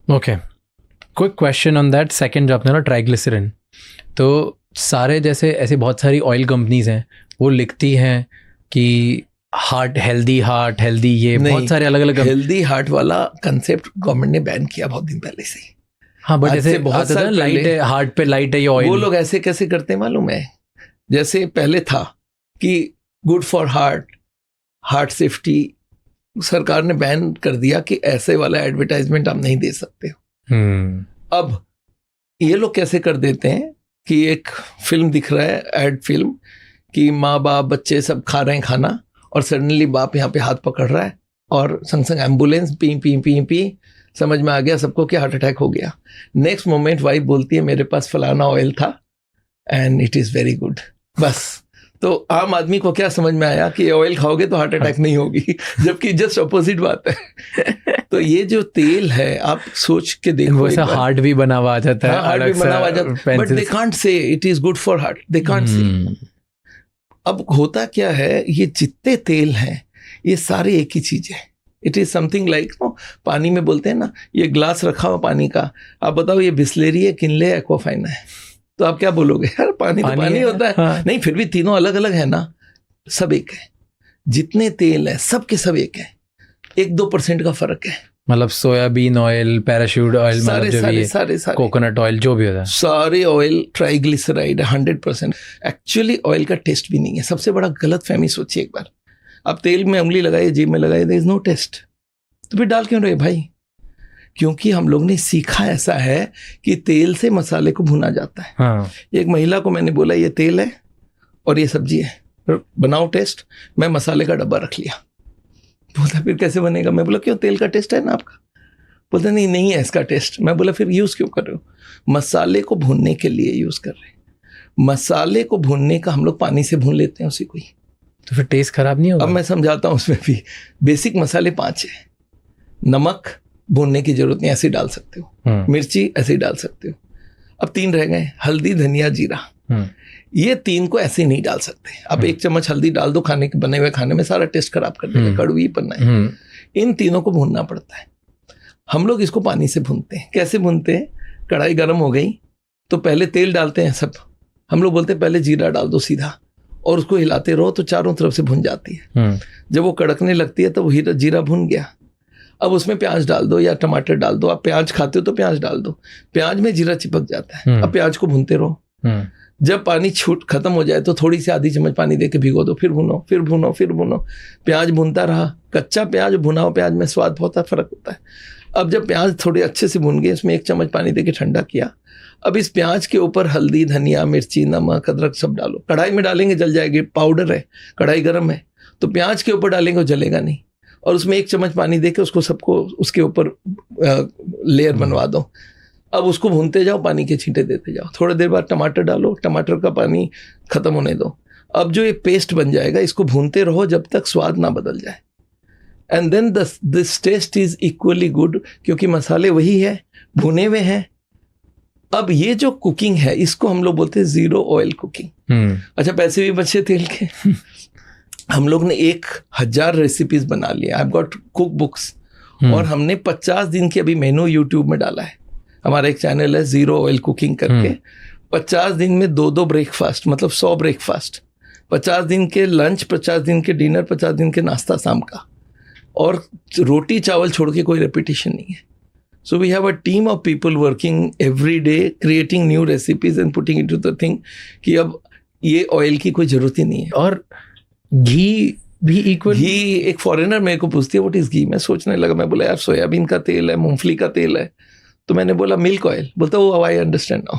Okay, quick question on that second जो आपने ना ट्राइग्लिसरीन, तो सारे जैसे ऐसे बहुत सारी ऑयल कंपनीज हैं वो लिखती हैं कि हार्ट हेल्दी ये बहुत सारे अलग अलग हेल्दी हार्ट वाला कंसेप्ट गवर्नमेंट ने बैन किया बहुत दिन पहले से। हाँ, बट जैसे बहुत सारे लाइट है, हार्ट पे लाइट है ये ऑयल, वो लोग ऐसे कैसे करते हैं मालूम है? जैसे पहले था कि गुड फॉर हार्ट सेफ्टी, सरकार ने बैन कर दिया कि ऐसे वाला एडवर्टाइजमेंट आप नहीं दे सकते हो। अब ये लोग कैसे कर देते हैं कि एक फिल्म दिख रहा है, एड फिल्म, कि माँ बाप बच्चे सब खा रहे हैं खाना, और सडनली बाप यहाँ पे हाथ पकड़ रहा है और संग संग ambulance P P P P, समझ में आ गया सबको कि हार्ट अटैक हो गया। नेक्स्ट मोमेंट वाइफ बोलती है मेरे पास फलाना ऑयल था and it is very good. बस, तो आम आदमी को क्या समझ में आया कि ऑयल खाओगे तो हार्ट अटैक नहीं होगी, जबकि जस्ट अपोजिट बात है। तो ये जो तेल है आप सोच के देखो, वैसे हार्ट भी बना हुआ आ जाता है, हार्ट भी बना हुआ जाता है, but they can't say it is good for heart, they can't say. अब होता क्या है, ये जितने तेल हैं ये सारे एक ही चीज है। इट इज समथिंग लाइक पानी में बोलते हैं ना, ये ग्लास रखा हुआ पानी का, आप बताओ ये बिस्लेरी है, किनले, एक्वाफाइन है, तो आप क्या बोलोगे? यार पानी तो पानी होता है। हाँ। नहीं, फिर भी तीनों अलग अलग है ना, सब एक है। जितने तेल है सब के सब एक है, 1-2% का फर्क है। मतलब सोयाबीन ऑयल, पैराशूट ऑयल, सारे सारे सारे सारे कोकोनट ऑयल जो भी होता है, सारे ऑयल ट्राइग्लिसराइड 100%। एक्चुअली ऑयल का टेस्ट भी नहीं है। सबसे बड़ा गलत फहमी सोचिए एक बार, आप देल में उंगली लगाइए, जीभ में लगाइए, देयर इज नो टेस्ट, तो फिर डाल क्यों रहे भाई? क्योंकि हम लोग ने सीखा ऐसा है कि तेल से मसाले को भुना जाता है। हाँ। एक महिला को मैंने बोला ये तेल है और ये सब्जी है, बनाओ टेस्ट। मैं मसाले का डब्बा रख लिया। बोलता फिर कैसे बनेगा? मैं बोला क्यों, तेल का टेस्ट है ना आपका? बोलता नहीं है इसका टेस्ट। मैं बोला फिर यूज़ क्यों कर रहे हो? मसाले को भूनने के लिए यूज़ कर रहे हैं। मसाले को भूनने का हम लोग पानी से भून लेते हैं उसी को ही, तो फिर टेस्ट खराब नहीं होगा? अब मैं समझाता हूँ उसमें भी। बेसिक मसाले 5 है। नमक भूनने की जरूरत नहीं, ऐसे डाल सकते हो। मिर्ची ऐसे ही डाल सकते हो। अब 3 रह गए, हल्दी, धनिया, जीरा। ये 3 को ऐसे नहीं डाल सकते। अब 1 चम्मच हल्दी डाल दो खाने के बने हुए खाने में, सारा टेस्ट खराब कर देगा, कड़वी पन्ना है। इन तीनों को भूनना पड़ता है। हम लोग इसको पानी से भूनते हैं। कैसे भूनते हैं? कढ़ाई गर्म हो गई तो पहले तेल डालते हैं सब। हम लोग बोलते हैं पहले जीरा डाल दो सीधा, और उसको हिलाते रहो तो चारों तरफ से भुन जाती है। जब वो कड़कने लगती है तो वो जीरा भुन गया। अब उसमें प्याज डाल दो या टमाटर डाल दो। आप प्याज खाते हो तो प्याज डाल दो, प्याज में जीरा चिपक जाता है। अब प्याज को भूनते रहो। जब पानी छूट खत्म हो जाए तो थोड़ी सी आधी चम्मच पानी देके भिगो दो, फिर भुनो, फिर भुनो, फिर भुनो। प्याज भुनता रहा। कच्चा प्याज, भुना हुआ प्याज में स्वाद बहुत फर्क होता है। अब जब प्याज थोड़े अच्छे से भुन गए, इसमें 1 चम्मच पानी देके ठंडा किया। अब इस प्याज के ऊपर हल्दी, धनिया, मिर्ची, नमक, अदरक सब डालो। कढ़ाई में डालेंगे जल जाएगी, पाउडर है, कढ़ाई गर्म है, तो प्याज के ऊपर डालेंगे वो जलेगा नहीं। और उसमें 1 चम्मच पानी देके उसको सबको उसके ऊपर लेयर बनवा दो। अब उसको भूनते जाओ, पानी के छींटे देते जाओ। थोड़ी देर बाद टमाटर डालो, टमाटर का पानी खत्म होने दो। अब जो ये पेस्ट बन जाएगा, इसको भूनते रहो जब तक स्वाद ना बदल जाए। And then this taste is equally good, क्योंकि मसाले वही है, भुने हुए हैं। अब ये जो कुकिंग है इसको हम लोग बोलते हैं 0 ऑयल कुकिंग। अच्छा, पैसे भी बचे तेल के। हम लोग ने 1000 रेसिपीज बना लिया। I have got cook books, और हमने 50 दिन की अभी मेनू यूट्यूब में डाला है। हमारा एक चैनल है 0 ऑयल कुकिंग करके। 50 दिन में 2-2 ब्रेकफास्ट, मतलब 100 ब्रेकफास्ट, 50 दिन के लंच, 50 दिन के डिनर, 50 दिन के नाश्ता शाम का, और रोटी चावल छोड़ के कोई रेपिटेशन नहीं है। So we have a team of people working every day, creating new recipes and putting into the thing कि अब ये ऑयल की कोई जरूरत ही नहीं है। और घी भी इक्वल। घी, एक फॉरेनर मेरे को पूछती है व्हाट इज घी। मैं सोचने लगा, मैं बोला यार सोयाबीन का तेल है, मूंगफली का तेल है। तो मैंने बोला मिल्क ऑयल। बोलता वो आई अंडरस्टैंड नाउ।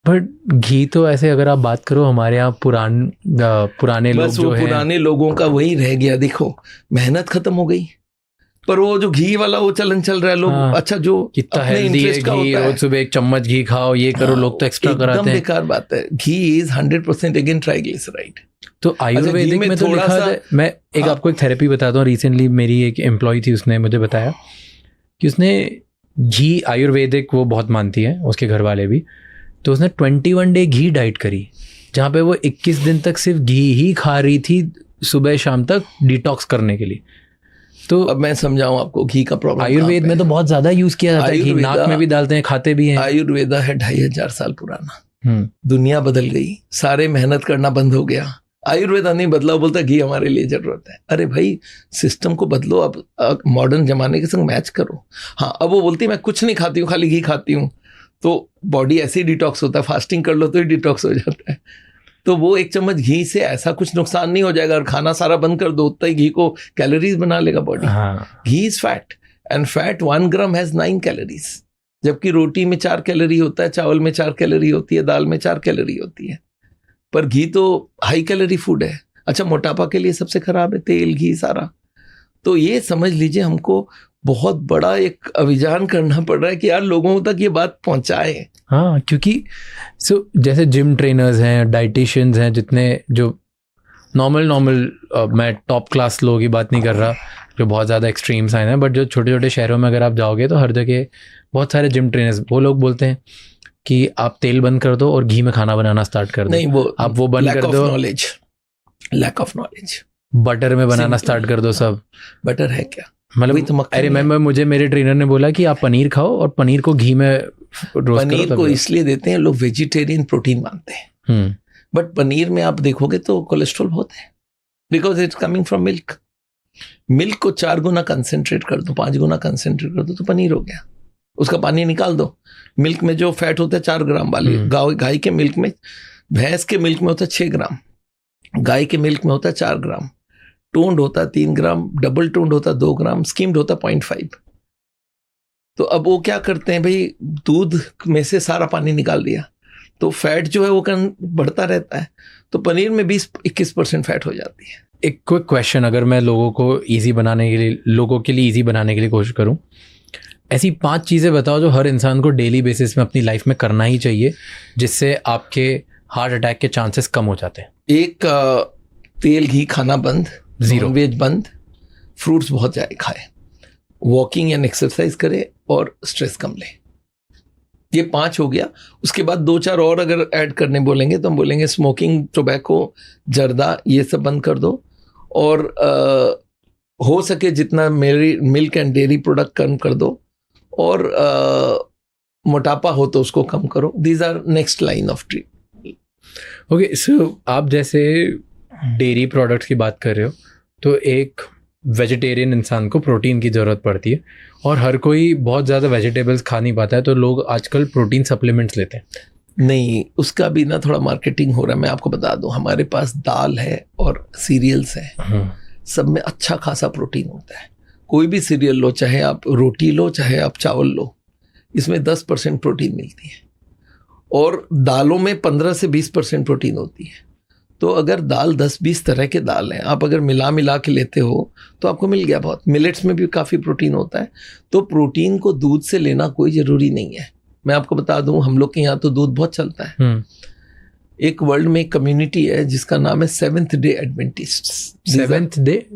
बट घी तो ऐसे अगर आप बात करो, हमारे यहाँ पुराने लोग जो है, पुराने लोगों का वही रह गया। देखो, मेहनत खत्म हो गई, पर वो जो घी वाला वो चलन चल रहा है। लोग अच्छा जो कितना हेल्दी है घी, रोज सुबह 1 चम्मच घी खाओ, ये करो, लोग तो एक्स्ट्रा कराते हैं। बेकार बात है। घी इज 100% अगेन ट्राइग्लिसराइड। तो आयुर्वेदिक में तो लिखा है। मैं आपको एक थेरेपी बताता हूँ। रिसेंटली मेरी एक एम्प्लॉय थी, उसने मुझे बताया कि उसने घी, आयुर्वेदिक वो बहुत मानती है, उसके घर वाले भी, तो उसने 21 डे घी डाइट करी, जहाँ पे वो 21 दिन तक सिर्फ घी ही खा रही थी सुबह शाम तक, डिटॉक्स करने के लिए। तो अब मैं समझाऊं आपको घी का प्रॉब्लम। आयुर्वेद में तो बहुत ज्यादा यूज किया जाता है, घी नाक में भी डालते हैं, खाते भी हैं। आयुर्वेदा है 2500 साल पुराना। दुनिया बदल गई, सारे मेहनत करना बंद हो गया, आयुर्वेदा नहीं बदला, बोलता घी हमारे लिए जरूरत है। अरे भाई सिस्टम को बदलो, अब मॉडर्न जमाने के संग मैच करो। हाँ, अब वो बोलती मैं कुछ नहीं खाती हूँ, खाली घी खाती हूँ, तो बॉडी ऐसे ही डिटॉक्स होता है, फास्टिंग कर लो तो ही डिटॉक्स हो जाता है। तो वो 1 चम्मच घी से ऐसा कुछ नुकसान नहीं हो जाएगा, और खाना सारा बंद कर दो उतना ही घी को कैलोरीज बना लेगा body. Ghee is fat, and fat 1 gram has 9 calories, जबकि रोटी में 4 कैलोरी होता है, चावल में 4 कैलोरी होती है, दाल में 4 कैलोरी होती है। पर घी तो हाई कैलोरी फूड है। अच्छा, मोटापा के लिए सबसे खराब है तेल, घी सारा। तो ये समझ लीजिए हमको बहुत बड़ा एक अभियान करना पड़ रहा है कि यार लोगों तक ये बात पहुंचाए। हाँ, क्योंकि जैसे जिम ट्रेनर्स हैं, डाइटिशियंस हैं, जितने जो नॉर्मल मैं टॉप क्लास लोगों की बात नहीं कर रहा जो बहुत ज़्यादा एक्सट्रीम साइन है, बट जो छोटे छोटे शहरों में अगर आप जाओगे तो हर जगह बहुत सारे जिम ट्रेनर्स, वो लोग बोलते हैं कि आप तेल बंद कर दो और घी में खाना बनाना स्टार्ट कर दो। नहीं, वो आप वो बंद कर दो। Lack of knowledge. बटर में बनाना स्टार्ट कर दो सब। बटर है क्या? मतलब अरे मुझे मेरे ट्रेनर ने बोला कि आप पनीर खाओ और पनीर को घी में रोस्ट करो। पनीर को इसलिए देते हैं, लोग वेजिटेरियन प्रोटीन मानते हैं, बट पनीर में आप देखोगे तो कोलेस्ट्रॉल बहुत है, because it's coming from milk. Milk को 4 गुना कंसेंट्रेट कर दो, 5 गुना कंसेंट्रेट कर दो तो पनीर हो गया। उसका पानी निकाल दो। मिल्क में जो फैट होता है 4 ग्राम वाली, गाय के मिल्क में, भैंस के मिल्क में होता है 6 ग्राम, गाय के मिल्क में होता है 4 ग्राम, टोन्ड होता है 3 ग्राम, डबल टोन्ड होता है 2 ग्राम, स्किम्ड होता है 0.5। तो अब वो क्या करते हैं भाई, दूध में से सारा पानी निकाल दिया, तो फैट जो है वो बढ़ता रहता है, तो पनीर में 20-21% फैट हो जाती है। एक क्विक क्वेश्चन, अगर मैं लोगों को ईजी बनाने के लिए, लोगों के लिए ईजी बनाने के लिए कोशिश करूं, ऐसी 5 चीज़ें बताओ जो हर इंसान को डेली बेसिस में अपनी लाइफ में करना ही चाहिए, जिससे आपके हार्ट अटैक के चांसेस कम हो जाते हैं। एक, तेल घी खाना बंद, ज़ीरो वेज बंद, फ्रूट्स बहुत ज़्यादा खाए, वॉकिंग एंड एक्सरसाइज करे, और स्ट्रेस कम ले। ये 5 हो गया। उसके बाद 2-4 और अगर ऐड करने बोलेंगे तो हम बोलेंगे स्मोकिंग, टोबैको, जर्दा, ये सब बंद कर दो, और हो सके जितना मिल्क एंड डेयरी प्रोडक्ट कम कर दो, और मोटापा हो तो उसको कम करो। These are next line of treatment. Okay, so आप जैसे डेयरी प्रोडक्ट्स की बात कर रहे हो, तो एक वेजिटेरियन इंसान को प्रोटीन की ज़रूरत पड़ती है, और हर कोई बहुत ज़्यादा वेजिटेबल्स खा नहीं पाता है, तो लोग आजकल प्रोटीन सप्लीमेंट्स लेते हैं। नहीं, उसका भी ना थोड़ा मार्केटिंग हो रहा है। मैं आपको बता दूं, हमारे पास दाल है और सीरियल्स हैं, सब में अच्छा खासा प्रोटीन होता है। कोई भी सीरियल लो, चाहे आप रोटी लो, चाहे आप चावल लो, इसमें 10% प्रोटीन मिलती है, और दालों में 15 से 20% प्रोटीन होती है। तो अगर दाल 10-20 तरह के दाल हैं, आप अगर मिला के लेते हो तो आपको मिल गया बहुत। मिलेट्स में भी काफ़ी प्रोटीन होता है, तो प्रोटीन को दूध से लेना कोई ज़रूरी नहीं है। मैं आपको बता दूं, हम लोग के यहाँ तो दूध बहुत चलता है। एक वर्ल्ड में एक कम्युनिटी है जिसका नाम है seventh day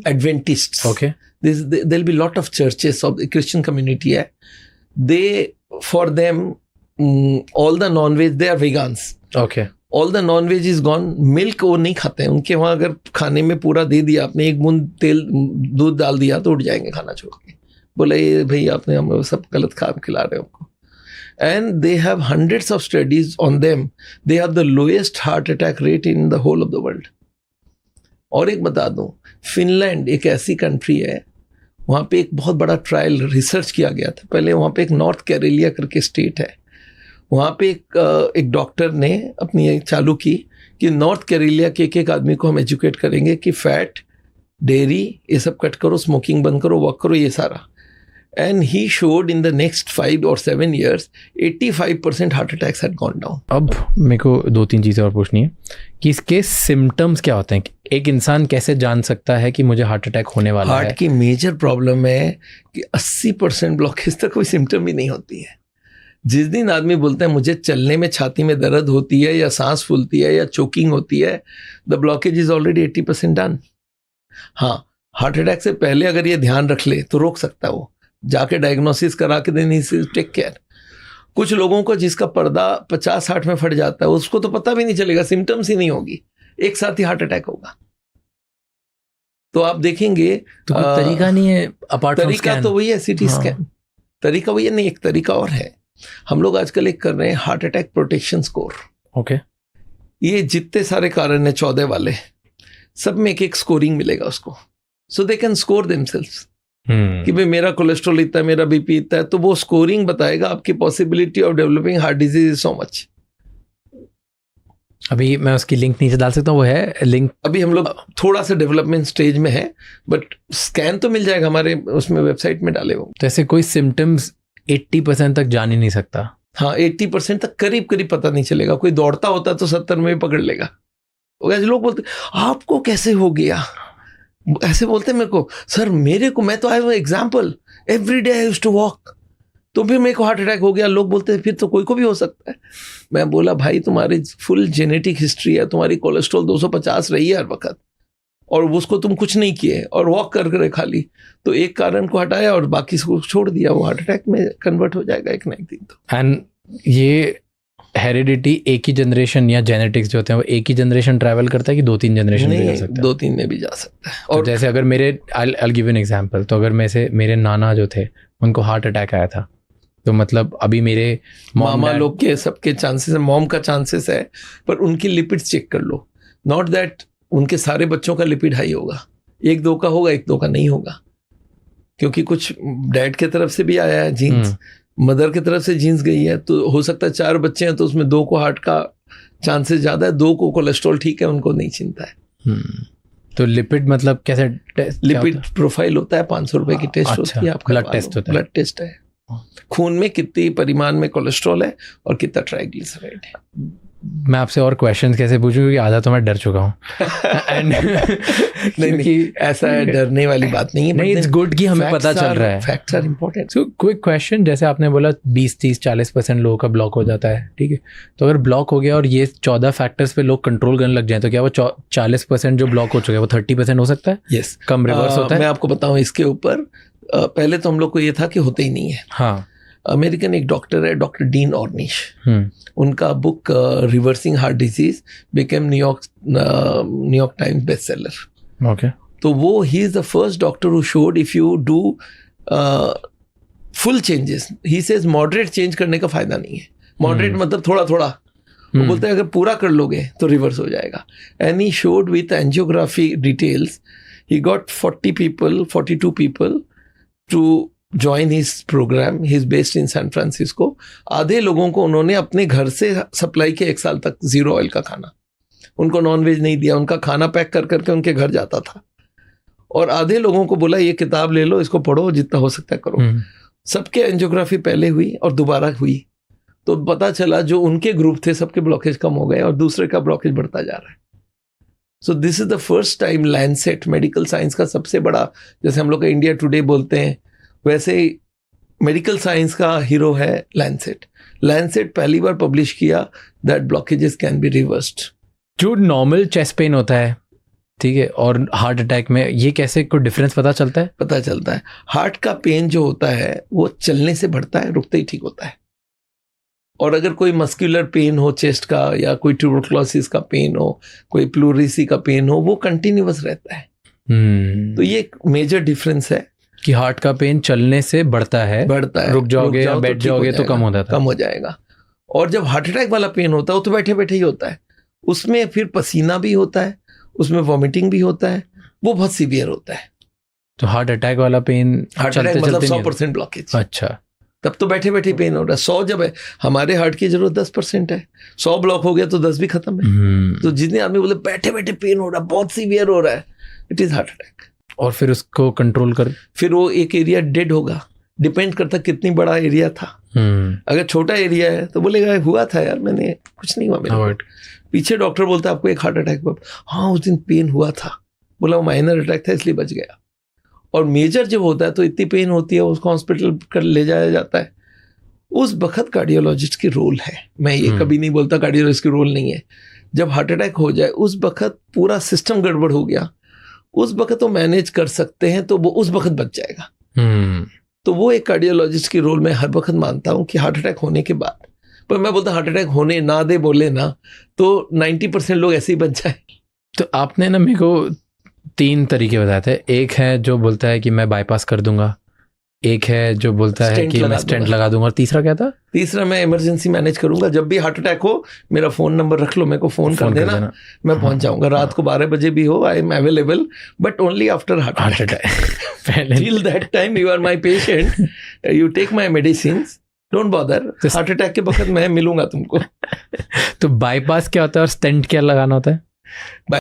Adventists. Okay, there'll be lot of churches of the Christian community है, they for them all the non-veg, they are vegans. Okay, all the non-veg is gone. Milk वो नहीं खाते हैं, उनके वहाँ अगर खाने में पूरा दे दिया आपने, एक बूंद तेल दूध डाल दिया तो उठ जाएंगे खाना छोड़ के। बोले ये भाई आपने हमें सब गलत खिला रहे हो हमको। And they have hundreds of studies on them. They have the lowest heart attack rate in the whole of the world. और एक बता दूं, फिनलैंड एक ऐसी कंट्री है, वहाँ पे एक बहुत बड़ा ट्रायल रिसर्च किया गया था। पहले वहाँ पे एक नॉर्थ कैरेलिया करके स्टेट है, वहाँ पे एक डॉक्टर ने अपनी चालू की कि नॉर्थ कैरेलिया के एक आदमी को हम एजुकेट करेंगे कि फैट, डेयरी, ये सब कट करो, स्मोकिंग बंद करो, वॉक करो, ये सारा। And he showed in the next 5 or 7 years 85% heart attacks had gone down. अब मेरे को 2-3 चीज़ें और पूछनी है कि इसके सिम्टम्स क्या होते हैं। एक इंसान कैसे जान सकता है कि मुझे हार्ट अटैक होने वाला है? हार्ट की मेजर प्रॉब्लम है कि 80% ब्लॉकेज तक कोई सिम्टम भी नहीं होती है। जिस दिन आदमी बोलता है मुझे चलने में छाती में दर्द होती है, या सांस फूलती है, या चोकिंग होती है, the blockage is already 80% done. हाँ, हार्ट अटैक से पहले अगर ये ध्यान रख ले तो रोक सकता है वो, जाके डायग्नोसिस करा के देनी से टेक केयर। कुछ लोगों को जिसका पर्दा 50-60 में फट जाता है, उसको तो पता भी नहीं चलेगा, सिम्टम्स ही नहीं होगी, एक साथ ही हार्ट अटैक होगा। तो आप देखेंगे तो कोई तरीका नहीं है अपार्ट फ्रॉम तरीका स्कैन? तो वही है सीटी स्कैन, तरीका वही है। नहीं, एक तरीका और है, हम लोग आजकल एक कर रहे हैं heart attack protection score. Okay, ये जितने सारे कारण है 14 वाले, सब में एक स्कोरिंग मिलेगा उसको, सो दे कैन स्कोर देमसेल्व्स कि भाई मेरा कोलेस्ट्रॉल इतना है, मेरा बीपी इतना है, तो वो स्कोरिंग बताएगा आपकी possibility of developing heart disease so much. अभी मैं उसकी लिंक नीचे डाल सकता हूँ, वो है लिंक? अभी हम लोग थोड़ा सा डेवलपमेंट स्टेज में है, बट स्कैन तो मिल जाएगा हमारे उसमें वेबसाइट में डाले हुए। तो ऐसे कोई सिम्टम्स 80% तक जान ही नहीं सकता? हाँ, 80% तक करीब करीब पता नहीं चलेगा। कोई दौड़ता होता तो 70 में भी पकड़ लेगा। लोग बोलते आपको कैसे हो गया, ऐसे बोलते मेरे को, सर मेरे को, मैं तो I example, every day I used to walk, तो फिर मेरे को हार्ट अटैक हो गया। लोग बोलते हैं फिर तो कोई को भी हो सकता है। मैं बोला भाई तुम्हारी फुल जेनेटिक हिस्ट्री है, तुम्हारी कोलेस्ट्रॉल 250 रही है हर वक्त, और उसको तुम कुछ नहीं किए और वॉक कर रहे खाली, तो एक कारण को हटाया और बाकी को छोड़ दिया, वो हार्ट अटैक में कन्वर्ट हो जाएगा एक ना एक दिन। तो एंड ये हेरिडिटी एक ही जनरेशन या जेनेटिक्स जो होते हैं वो एक ही जनरेशन ट्रैवल करता है कि 2-3 जनरेशन में जा सकता है? 2-3 में भी जा सकता है। और तो जैसे अगर मेरे I'll give you an example, तो अगर मेरे नाना जो थे उनको हार्ट अटैक आया था, तो मतलब अभी मेरे मामा लोग के सबके चांसेस है, मॉम का चांसेस है, पर उनकी लिपिड्स चेक कर लो, नॉट दैट उनके सारे बच्चों का लिपिड हाई होगा, 1-2 का होगा, 1-2 का नहीं होगा, क्योंकि कुछ डैड के तरफ से भी आया है जीन्स, मदर की तरफ से जीन्स गई है, तो हो सकता है 4 बच्चे हैं तो उसमें 2 को हार्ट का चांसेस ज्यादा है, 2 को कोलेस्ट्रॉल ठीक है, उनको नहीं चिंता है। तो लिपिड मतलब कैसे? लिपिड प्रोफाइल होता है, 500 रुपए की टेस्ट होती है, आपका ब्लड टेस्ट होता है। ब्लड टेस्ट है, खून में कितनी परिमाण में कोलेस्ट्रॉल है और कितना ट्राइग्लिसराइड है। मैं आपसे और क्वेश्चंस कैसे पूछूं, क्योंकि आधा तो मैं डर चुका हूँ। नहीं, ऐसा है, डरने वाली बात नहीं है। नहीं, इट्स गुड कि हमें पता चल रहा है, facts are important. So quick question, जैसे आपने बोला 20-30-40% लोगों का ब्लॉक हो जाता है, ठीक है, तो अगर ब्लॉक हो गया और ये 14 फैक्टर्स पे लोग कंट्रोल करने लग जाए, तो क्या वो 40% जो ब्लॉक हो चुका है वो 30% हो सकता है? यस, कम रिवर्स होता है? मैं आपको बताऊं इसके ऊपर, पहले तो हम लोग को ये था कि होते ही नहीं है। हाँ, अमेरिकन एक डॉक्टर है, डॉक्टर डीन ऑर्निश, उनका book reversing heart disease became New York times best seller. Okay, तो वो he is the first doctor who showed if you do full changes, he says moderate change करने का फायदा नहीं है। मॉडरेट मतलब थोड़ा थोड़ा, वो बोलते हैं अगर पूरा कर लोगे तो रिवर्स हो जाएगा। And he showed with angiography details, he got 42 people to join his program, he is based in San Francisco. आधे लोगों को उन्होंने अपने घर से सप्लाई किया 1 साल तक, 0 ऑयल का खाना, उनको नॉनवेज नहीं दिया, उनका खाना पैक कर करके उनके घर जाता था। और आधे लोगों को बोला ये किताब ले लो, इसको पढ़ो, जितना हो सकता है करो। सबके एंजियोग्राफी पहले हुई और दोबारा हुई, तो पता चला जो उनके ग्रुप थे सबके ब्लॉकेज कम हो गए और दूसरे का ब्लॉकेज बढ़ता जा रहा है। So this is the first time Lancet, medical science का सबसे बड़ा, जैसे हम लोग इंडिया टुडे बोलते हैं, वैसे मेडिकल साइंस का हीरो है लैंसेट। लैंसेट पहली बार पब्लिश किया that blockages can be reversed. जो नॉर्मल चेस्ट पेन होता है, ठीक है, और हार्ट अटैक में ये कैसे कोई डिफरेंस पता चलता है? पता चलता है, हार्ट का पेन जो होता है वो चलने से बढ़ता है, रुकते ही ठीक होता है। और अगर कोई मस्कुलर पेन हो चेस्ट का, या कोई ट्यूबरक्लोसिस का पेन हो, कोई प्लूरिसी का पेन हो, वो कंटिन्यूअस रहता है। तो ये एक मेजर डिफरेंस है कि हार्ट का पेन चलने से बढ़ता है, रुक जाओगे या बैठ जाओगे तो कम होता था, कम हो जाएगा। और जब हार्ट अटैक वाला पेन होता है वो तो बैठे बैठे ही होता है, उसमें फिर पसीना भी होता है, उसमें वॉमिटिंग भी होता है, वो बहुत सीवियर होता है। तो हार्ट अटैक वाला पेन, हार्ट अटैक मतलब 100% ब्लॉकेज। अच्छा, तब तो बैठे बैठे पेन हो रहा है। 100 जब है, हमारे हार्ट की जरूरत 10% है, 100 ब्लॉक हो गया तो 10 भी खत्म है। तो जितने आदमी बोले बैठे बैठे पेन हो रहा है, बहुत सीवियर हो रहा है, इट इज हार्ट अटैक। और फिर उसको कंट्रोल कर, फिर वो एक एरिया डेड होगा, डिपेंड करता कितनी बड़ा एरिया था। अगर छोटा एरिया है तो बोलेगा हुआ था यार, मैंने कुछ नहीं हुआ मेरे। पीछे डॉक्टर बोलता है आपको एक हार्ट अटैक हुआ, हाँ उस दिन पेन हुआ था, बोला वो माइनर अटैक था इसलिए बच गया। और मेजर जब होता है तो इतनी पेन होती है, उसको हॉस्पिटल कर ले जाया जाता है। उस वक्त कार्डियोलॉजिस्ट की रोल है, मैं ये कभी नहीं बोलता कार्डियोलॉजिस्ट की रोल नहीं है। जब हार्ट अटैक हो जाए उस वक्त पूरा सिस्टम गड़बड़ हो गया, उस वक्त तो मैनेज कर सकते हैं, तो वो उस वक्त बच जाएगा। तो वो एक कार्डियोलॉजिस्ट की रोल मैं हर वक्त मानता हूँ कि हार्ट अटैक होने के बाद, पर मैं बोलता हार्ट अटैक होने ना दे बोले ना तो 90% लोग ऐसे ही बच जाए। तो आपने ना मेरे को 3 तरीके बताए थे। एक है जो बोलता है कि मैं बाईपास कर दूंगा, एक है जो बोलता है कि मैं स्टेंट लगा दूंगा, और तीसरा क्या था? तीसरा मैं इमरजेंसी मैनेज करूंगा। जब भी हार्ट अटैक हो मेरा फोन नंबर रख लो, मेरे को फोन कर देना, मैं पहुंच जाऊंगा। रात को 12 बजे भी हो, I am available, but only after heart attack. Till that time you are my patient, you take my medicines, don't bother. Heart attack के वक्त मैं मिलूंगा तुमको। तो बाईपास क्या होता है और स्टेंट क्या लगाना होता है?